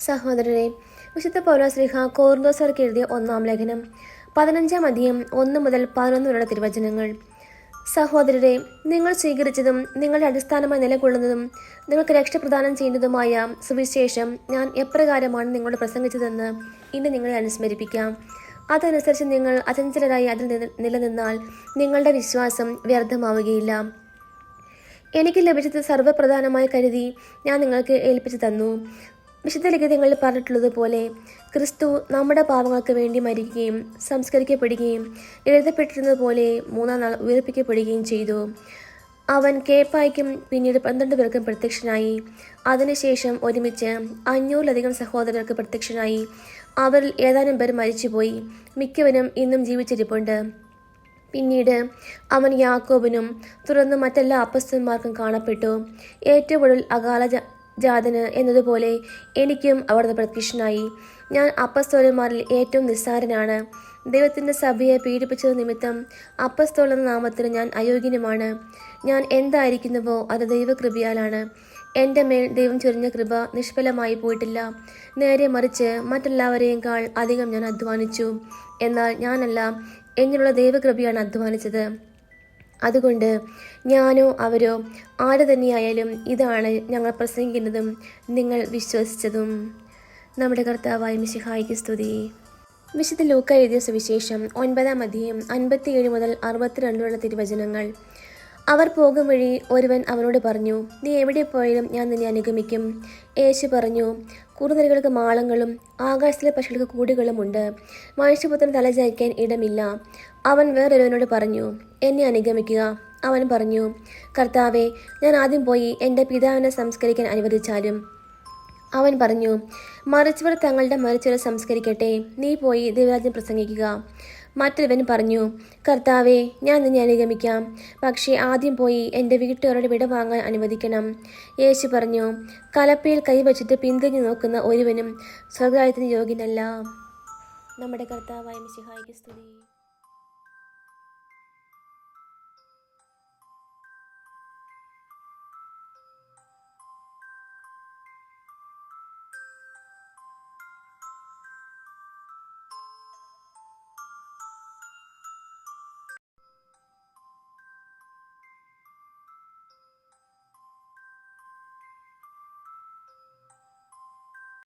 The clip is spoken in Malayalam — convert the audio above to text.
സഹോദരരെ, വിശുദ്ധ പൗലോസ്ലീഹ കൊറിന്തോസ്യർക്ക് എഴുതിയ 1-ാം ലേഖനം 15-ാം അധ്യായം 1 മുതൽ 11 വരെയുള്ള തിരുവചനങ്ങൾ. സഹോദരരെ, നിങ്ങൾ സ്വീകരിച്ചതും നിങ്ങളുടെ അടിസ്ഥാനമായി നിലകൊള്ളുന്നതും നിങ്ങൾക്ക് രക്ഷ പ്രദാനം ചെയ്യുന്നതുമായ സുവിശേഷം ഞാൻ എപ്രകാരമാണ് നിങ്ങളോട് പ്രസംഗിച്ചതെന്ന് ഇന്ന് നിങ്ങളെ അനുസ്മരിപ്പിക്കാം. അതനുസരിച്ച് നിങ്ങൾ അചഞ്ചലരായി അതിൽ നിലനിന്നാൽ നിങ്ങളുടെ വിശ്വാസം വ്യർത്ഥമാവുകയില്ല. എനിക്ക് ലഭിച്ചത് സർവ്വപ്രധാനമായി കരുതി ഞാൻ നിങ്ങൾക്ക് ഏൽപ്പിച്ചു തന്നു. വിശുദ്ധ ലിഖിതങ്ങളിൽ പറഞ്ഞിട്ടുള്ളതുപോലെ ക്രിസ്തു നമ്മുടെ പാപങ്ങൾക്ക് വേണ്ടി മരിക്കുകയും സംസ്കരിക്കപ്പെടുകയും എഴുതപ്പെട്ടിരുന്നതുപോലെ 3-ാം നാൾ ഉയർപ്പിക്കപ്പെടുകയും ചെയ്തു. അവൻ കേപ്പായ്ക്കും പിന്നീട് 12 പേർക്കും പ്രത്യക്ഷനായി. അതിനുശേഷം ഒരുമിച്ച് 500-ലധികം സഹോദരർക്ക് പ്രത്യക്ഷനായി. അവരിൽ ഏതാനും പേർ മരിച്ചുപോയി, മിക്കവരും ഇന്നും ജീവിച്ചിരിപ്പുണ്ട്. പിന്നീട് അവൻ യാക്കോബിനും തുടർന്ന് മറ്റെല്ലാ അപ്പസ്തലന്മാർക്കും കാണപ്പെട്ടു. ഏറ്റവും ഒടുവിൽ അകാല ജാതന് എന്നതുപോലെ എനിക്കും അവിടുന്ന് പ്രത്യക്ഷനായി. ഞാൻ അപ്പസ്തോലന്മാരിൽ ഏറ്റവും നിസ്സാരനാണ്. ദൈവത്തിൻ്റെ സഭയെ പീഡിപ്പിച്ചത് നിമിത്തം അപ്പസ്തോലൻ എന്ന നാമത്തിന് ഞാൻ അയോഗ്യനുമാണ്. ഞാൻ എന്തായിരിക്കുന്നുവോ അത് ദൈവകൃപയാലാണ്. എൻ്റെ മേൽ ദൈവം ചൊരിഞ്ഞ കൃപ നിഷ്ഫലമായി പോയിട്ടില്ല. നേരെ മറിച്ച് മറ്റെല്ലാവരെയേക്കാൾ അധികം ഞാൻ അധ്വാനിച്ചു. എന്നാൽ ഞാനല്ല, എന്നിലുള്ള ദൈവകൃപയാണ് അധ്വാനിച്ചത്. അതുകൊണ്ട് ഞാനോ അവരോ ആര് തന്നെയായാലും ഇതാണ് ഞങ്ങൾ പ്രസംഗിക്കുന്നതും നിങ്ങൾ വിശ്വസിച്ചതും. നമ്മുടെ കർത്താവായ മിശിഹായ്ക്ക് സ്തുതി. വിശുദ്ധ ലൂക്ക എഴുതിയ സുവിശേഷം 9-ാം അധ്യായം 57 മുതൽ 62 വരെയുള്ള തിരുവചനങ്ങൾ. അവർ പോകും വഴി ഒരുവൻ അവനോട് പറഞ്ഞു, നീ എവിടെ പോയാലും ഞാൻ നിന്നെ അനുഗമിക്കും. യേശു പറഞ്ഞു, കുറുനരികൾക്ക് മാളങ്ങളും ആകാശത്തിലെ പക്ഷികൾക്ക് കൂടുകളുമുണ്ട്, മനുഷ്യപുത്രൻ തലചായ്ക്കാൻ ഇടമില്ല. അവൻ വേറൊരുവനോട് പറഞ്ഞു, എന്നെ അനുഗമിക്കുക. അവൻ പറഞ്ഞു, കർത്താവേ, ഞാൻ ആദ്യം പോയി എൻ്റെ പിതാവിനെ സംസ്കരിക്കാൻ അനുവദിച്ചാലും. അവൻ പറഞ്ഞു, മരിച്ചവർ തങ്ങളുടെ മരിച്ചവരെ സംസ്കരിക്കട്ടെ, നീ പോയി ദൈവരാജ്യം പ്രസംഗിക്കുക. മറ്റൊരുവൻ പറഞ്ഞു, കർത്താവേ, ഞാൻ നിന്നെ അനുഗമിക്കാം, പക്ഷേ ആദ്യം പോയി എൻ്റെ വീട്ടുകാരോട് വിട വാങ്ങാൻ അനുവദിക്കണം. യേശു പറഞ്ഞു, കലപ്പയിൽ കൈവച്ചിട്ട് പിന്തിരിഞ്ഞു നോക്കുന്ന ഒരുവനും സ്വർഗ്ഗരാജ്യത്തിന് യോഗ്യനല്ല. നമ്മുടെ കർത്താവായ മിശിഹായ്ക്ക് സ്തുതി.